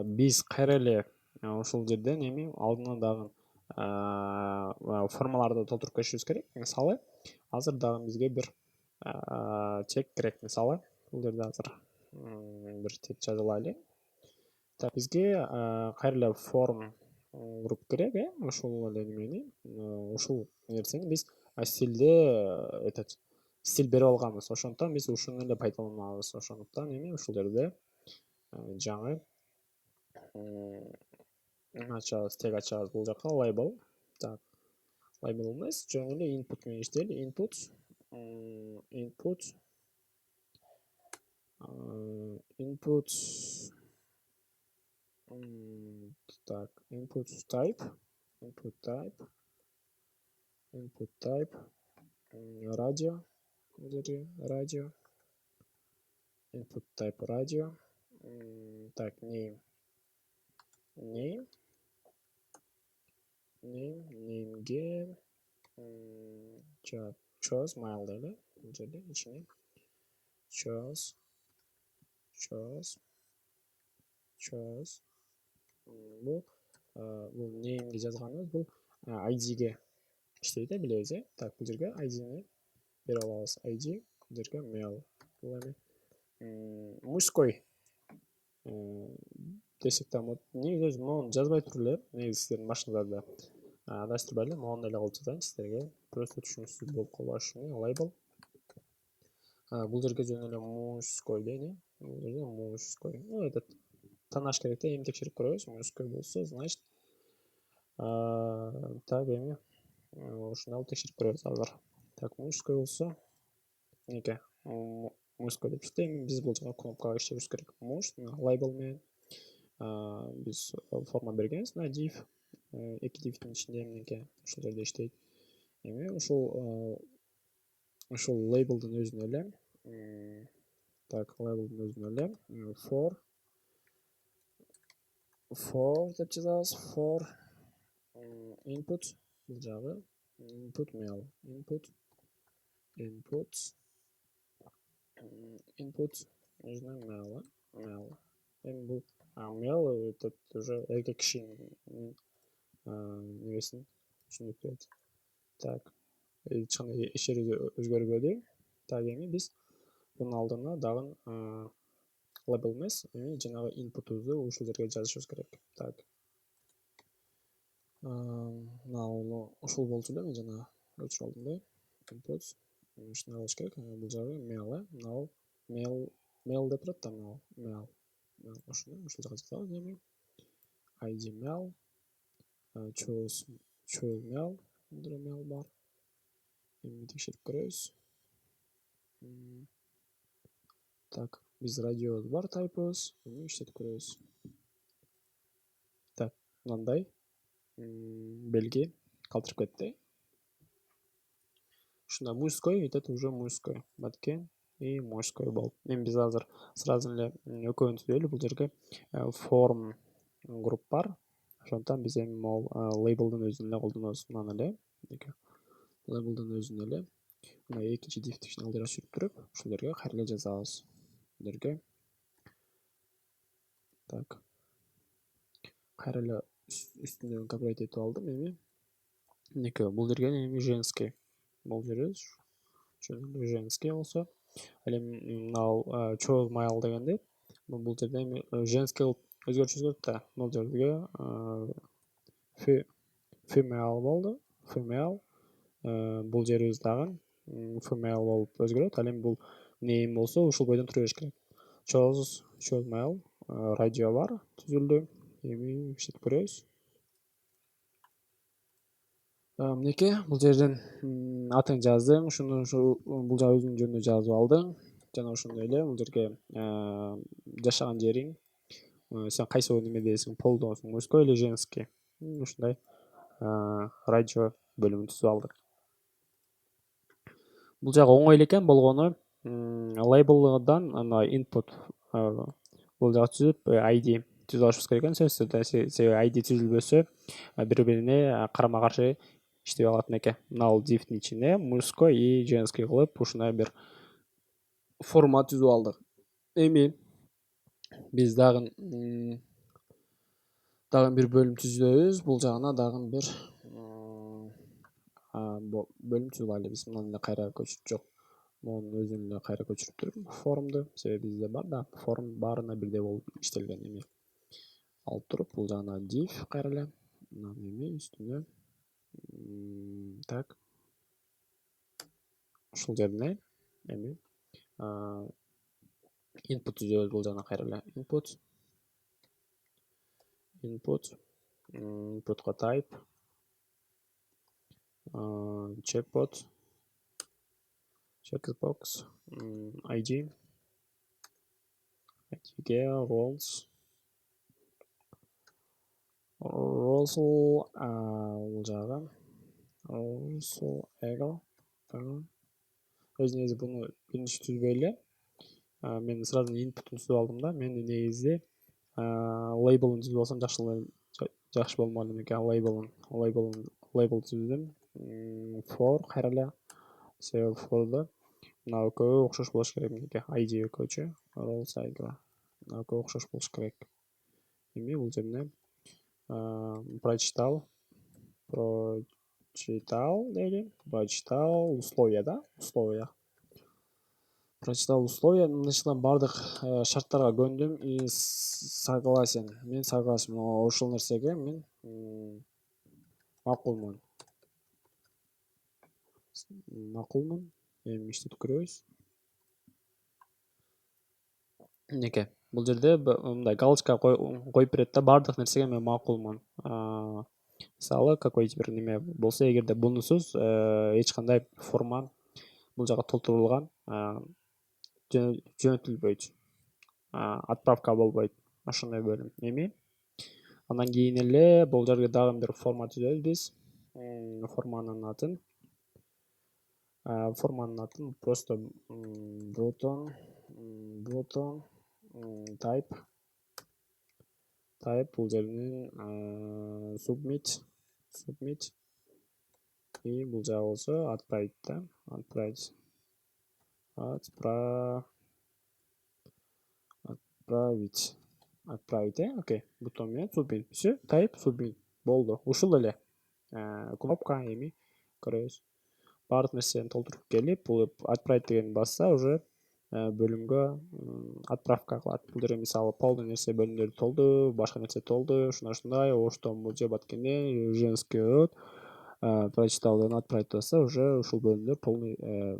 биз кайра эле ушул жерден эми алдына дагы формаларды толтуруп кетишибиз керек. Мисалы азыр дагы бизге бир чек керек. Мисалы бул жерде азыр бир тет жазып алайлы. Так, бизге кайра эле форм групп керек, ушул эле немени, ушул нерсени биз стилде этот стиль берип алганбыз. Ошондуктан биз ушуну эле пайдаланабыз. Ошондуктан эми ушул жерде жаңы ачабыз, тег ачабыз. Бул жака label. Так, label эмес, жөн эле input менен иштейли. Input так, input type radio, radio, input type radio, так, name name'ге choose mail дейли. Бул жерде ичине choose бул name'ге жазганыбыз бул id'ге иштейт, билебиз, Так, бул жерге id'ни берип алабыз. id, бул жерге mail. Бул эми мужской десек да, негизи өзү моуну жазбай туруп эле, негизи сиздердин башыңыздарда адастырбай эле моуну эле кылып жазайын сиздерге просто түшүнүксүз болуп калбаш үчүн. Label. Бул жерге жөн эле мужской дейли. Бул жерде мужской. Этот танаш керек да, эми текшерип көрөбүз. Мужской болсо, значит, так, эми ушуну алып текшерип көрөбүз азыр. Так, мужской болсо, неке мужской деп чыкты. Эми биз бул жака кнопкага иштешибиз керек. Муж label менен биз форма бергенбиз, div, эки divдин ичинде эмнеке ушул жерде иштейт. Эми ушул labelдин өзүнө эле, так, labelдин өзүнө эле for деп жазабыз. For input, бул жагы input mail, input нужно mail. Эми бул mail это уже эркек кишинин нересин түшүндүрөт. Так, эч кандай ишери өзгөрбөдү. Так, эми биз бунун алдына дагы label эмес, эми жанагы input'убузду ушул жерге жазышыбыз керек. Так, ушул болчу эле, мен жана өчүрүп алдым да. Input ушуну алыш керек. Бул жагы mail, mail деп турат да, mail. Ушуну ушул жака жазабыз. Эми id mail, choose mail, mail бар. Эми текшерип көрөбүз. Так, биз радиобуз бар, type'ыбыз. Эми иштетип көрөбүз. Так, мындай белги калтырып кетти. Ушунда мужской, это уже мужской. Баткен и мужской болуп. Эми биз азыр сразу эле экөөнү түзөлү. Бул жерге form групп бар. Ошондуктан биз эми могул labelдин өзүн эле колдонобуз. Мынаны эле, labelдин өзүн эле мына экинчи divдин ичине алдыра сүрүп туруп, ушул жерге кайра эле жазабыз. Бул жерге так, кайра эле үстүнөн копировать этип алдым. Эми неке бул жерге эми женский бул жерибиз. Женский болсо, ал эми мына choose mail дегенде бул жерде эми женский кылып өзгөртүшүбүз керек да. Бул жерге female болду. Female. Бул жерибиз дагы female болуп өзгөрөт. Ал эми бул name болсо ушул бойдон тура бериш керек. Choose mail, радио бар, түзүлдү. Эми иштетип көрөбүз. Мынеке бул жерден атын жаздым. Ушуну бул жагы өзүнүн жөнүндө жазып алдым. Жана ошондой эле бул жерге жашаган жериң, сен кайсы немедесиң, полдосуң, мужской или женский. Ушундай радио бөлүмүн түзүп алдык. Бул жагы оңой эле экен болгону. Label'дан ана input бул жагы түзүп id түзүп алышыбыз керек экен. Себеби id түзүлбөсө бири-бирине карама-каршы иштей алат экен. Мына бул divдин ичине мужской и женский кылып ушундай бир форма түзүп алдык. Эми биз дагы Дагы бир бөлүм түзөбүз. Бул жагына дагы бир бөлүм түзүп алайлы. Биз мынаны эле кайра көчүрүп жок. Мунун өзүн эле кайра көчүрүп формду. Себеби бизде бар да форм баарына бирдей болуп иштелген эми. Алып туруп бул жагына div кайра эле. Мына эми үстүнө так. Ушул жерине эми input түзөбүз бул жагына кайра эле. Inputка type checkbox id id'ге roles бул жагы ego өзү негизи буну биринчи түзбөй эле мен сразу input'ун түзүп алдым да. Мен негизи label'ын түзүп алсам жакшы болмок эле экен. Label түздүм. For кайра эле себеби for'да мына экөө окшош болуш керек меники. ID экөөчү. Roles ego. Мына экөө окшош болуш керек. Эми бул жерине прочитал дейли. Прочитал условия да? Прочитал условия. Мындайча бардык шарттарга көндүм и согласен. Мен согласен. Ошол нерсеге мен макулмун. Эми иштетип көрөбүз. Минеке. Бул жерде мындай галочка коюп берет да. Бардык нерсеге мен макулмун. Мисалы, какой бир неме болсо, эгерде бунусуз эч кандай форма бул жака толтурулган жөнөтүлбөйт. Отправка болбойт. Ошондой бөлүм. Эми андан кийин эле бул жерге дагы бир форма түзөбүз биз. Форманын атын просто button type бул жеринин submit и бул жагы болсо отправить да. Отправить. Окей. Бутон менен submit. Все, type submit болду. Ушул эле кнопка эми көрөбүз. Бардык нерсени толтуруп келип, бул отправить дегенди басса уже бөлүмгө отправка кылат. Бул жерде мисалы полный нерсе бөлүмдөр толду, башка нерсе толду, ушундай, оштон мужа баткенде женский род прочитал деп отправить басса уже ушул бөлүмдөр полный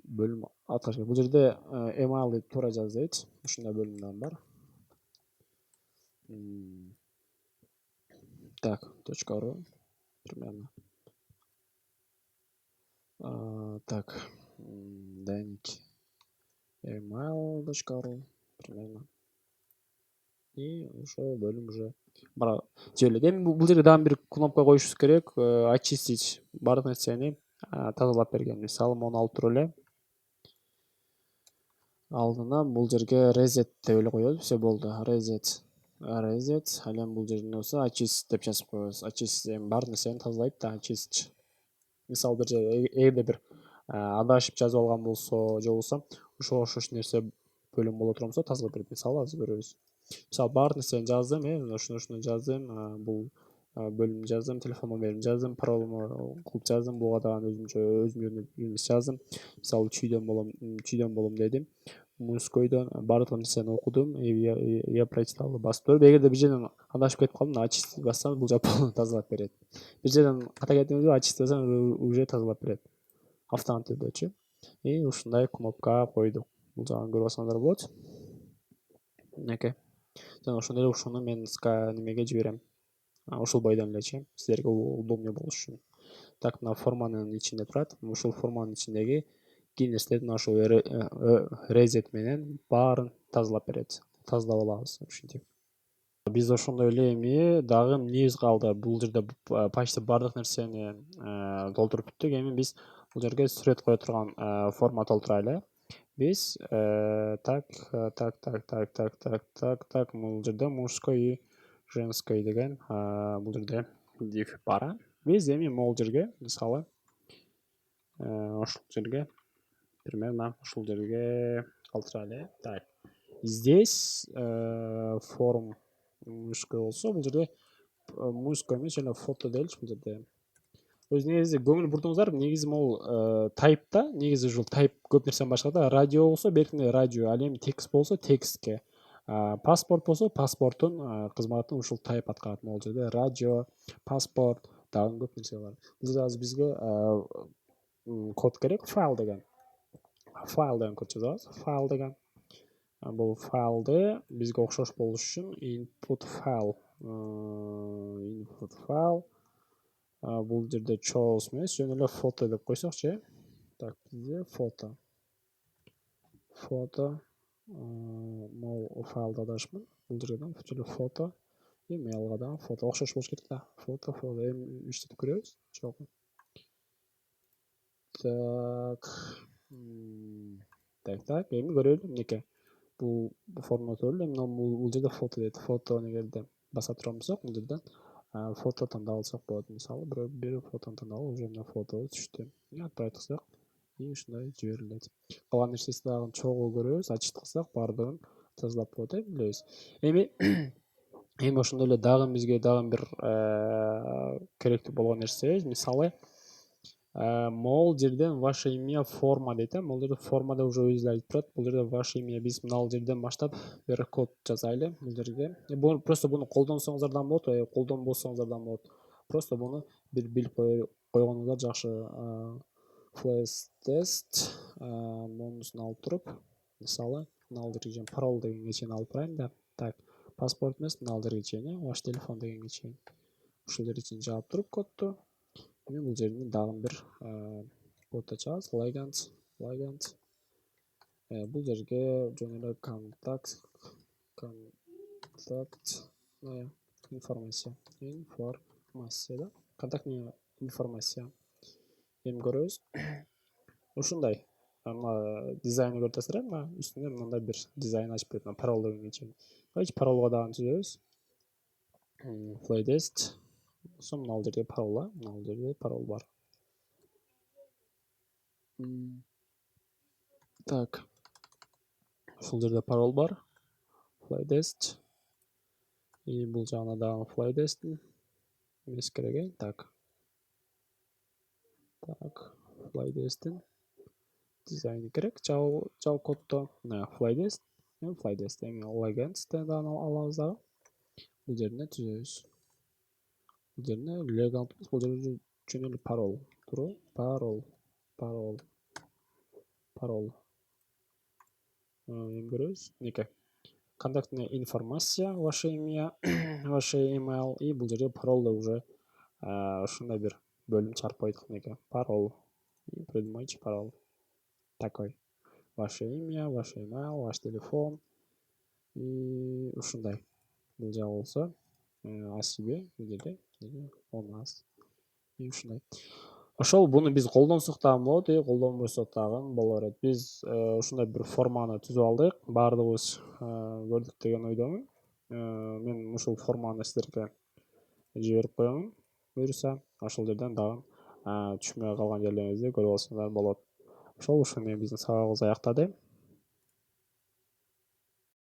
бөлүм аткарышат. Бул жерде email деп туура жазбайт. Ушундай бөлүм дагы бар. Так, .ru примерно. Так, Danik email.ru примерно. И ошол бөлүм уже бара жиберилет. Эми бул жерге дагы бир кнопка коюшубуз керек. Очистить бардык нерсени тазалап берген. Мисалы, мону алып туруп эле алдына бул жерге reset деп эле коебуз. Все болду. Reset. Ал эми бул жерде болсо очист деп жазып коебуз. Очист эми бардык нерсени тазалайт да, очист. Мисалы бир жерде эгерде бир адашып жазып алган болсо, же болбосо ошого окшош нерсе бөлүм боло турган болсо тазалап берет. Мисалы азыр көрөбүз. Мисалы баардык нерсени жаздым, ушуну жаздым, бул бөлүмдү жаздым, телефон номерин жаздым, паролумду кылып жаздым, буга дагы өзүмчө жаздым. Мисалы чүйдөн болом дедим. Мужскойдон баардык нерсени окудум. Я прочитал басып туруп, эгерде бир жерден адашып кетип калдым, очистить бассам, бул жак тазалап берет. Бир жерден ката кетип очистить бассам, уже тазалап берет. Автомат түрдөчү. И ушундай кнопка койдук. Бул жагын көрүп алсаңыздар болот. Минекей. Жана ошондой эле ушуну мен немеге жиберем. Ушул бойдон элечи, силерге удобный болуш үчүн. Так, мына форманын ичинде турат. Ушул форманын ичиндеги кээ нерселердин ошол reset менен баарын тазалап берет. Тазалап алабыз ушинтип. Биз ошондой эле эми дагы эмнебиз калды? Бул жерде почти баардык нерсени толтуруп бүттүк. Эми биз бул жерге сүрөт кое турган форма толтурайлы. Биз так, бул жерде мужской и женской деген бул жерде div бар. Биз эми могул жерге, мисалы, ошол жерге примерно ушул жерге калтырайлы. Так. Здесь форм мужской болсо, бул жерде музыка эмес жана фото делчи бул жерде. Өз негизи көңүл бурдуңуздар, негизи могул тайпта, негизи ушул тайп көп нерсенин башкарат. Радио болсо бертинде радио, ал эми текст болсо текстке, паспорт болсо паспорттун кызматын ушул тайп аткарат. Могул жерде радио, паспорт, дагы көп нерсе бар. Бул жерде азыр бизге код керек, файл деген код жазабыз. Файл деген бул файлды бизге окшош болуш үчүн input file бул жерде chose эмес, жөн эле фото деп койсокчу. Так, бизде фото могул файлда адашмын. Бул жерден эле фото, emailга дагы фото окшош болуш керек да. Фото эми иштетип көрөбүз. Так, эми көрөлү мынеке. Бул форма көрөлү. Эми бул жерде фото дейт. Фото эгерде баса турган болсок, бул жерден фото тандап алсак болот. Мисалы, бир фотону тандап уже мына фото түштү. Отправить кылсак, и ушундай жиберилет. Калган нерсесин дагы чогуу көрөбүз. Ачыт кылсак, баардыгын тазалап коет, билебиз. Эми ошондой эле дагы бизге дагы бир керектүү болгон нерсе, мисалы, могул жерден ваше имя форма дейт. Могул жерде формада уже өзү айтып турат. Бул жерде ваше имя биз мына жерден баштап бир код жазайлы бул жерге. Бул просто буну колдонсоңуздар да болот, колдонбосоңуздар да болот. Просто буну бир билип койгонуңуздар жакшы. Flash test монусун алып туруп, мисалы, мына жерге пароль дегенге чейин алып барайын да. Так, паспорт эмес, мына жерге чейин, ваш телефон дегенге чейин. Ушул жерге чейин жазып туруп кодду. Эми бул жерден дагы бир код ачабыз. Legend. Бул жерге жөн эле контакт информация да. Контактный информация. Эми көрөбүз. Ушундай. Мына дизайнды көрүп атасыздар, мына үстүндө мындай бир дизайн ачып берет. Пароль дегенге чейин. Паролго дагы түзөбүз. Playlist. Мына жерде пароль, мына жерде пароль бар. Так. Ушул жерде пароль бар. Playlist. И бул жагына дагы playlist эмес керек. Так, playlist дизайн керек. Жабы коддо. Мына playlist. Эми legends дагы алабыз дагы. Бул жерде түзөбүз. Бул жерде legal, бул жерде жөн эле пароль. Пароль. Эми көрөбүз. Мынеке. Контактная информация, ваше имя, ваше email, и бул жерде пароль уже ушундай бир бөлүм чыгарып койдук. Мынеке, пароль. Придумайте пароль. Такой. Ваше имя, ваше email, ваш телефон. И ушундай. Бул жагы болсо, о себе, у нас. И ушундай. Ошол буну биз колдонсок дагы болот, колдонбосок дагы боло берет. Биз ушундай бир форманы түзүп алдык. Баардыгыбыз көрдүк деген ойдомун. Мен ушул форманы силерге жиберип коемун. Буюрса, ошол жерден дагы түшүнбөй калган жерлериңизди көрүп алсаңар болот. Ошол ушуну биздин сабагыбыз аяктады.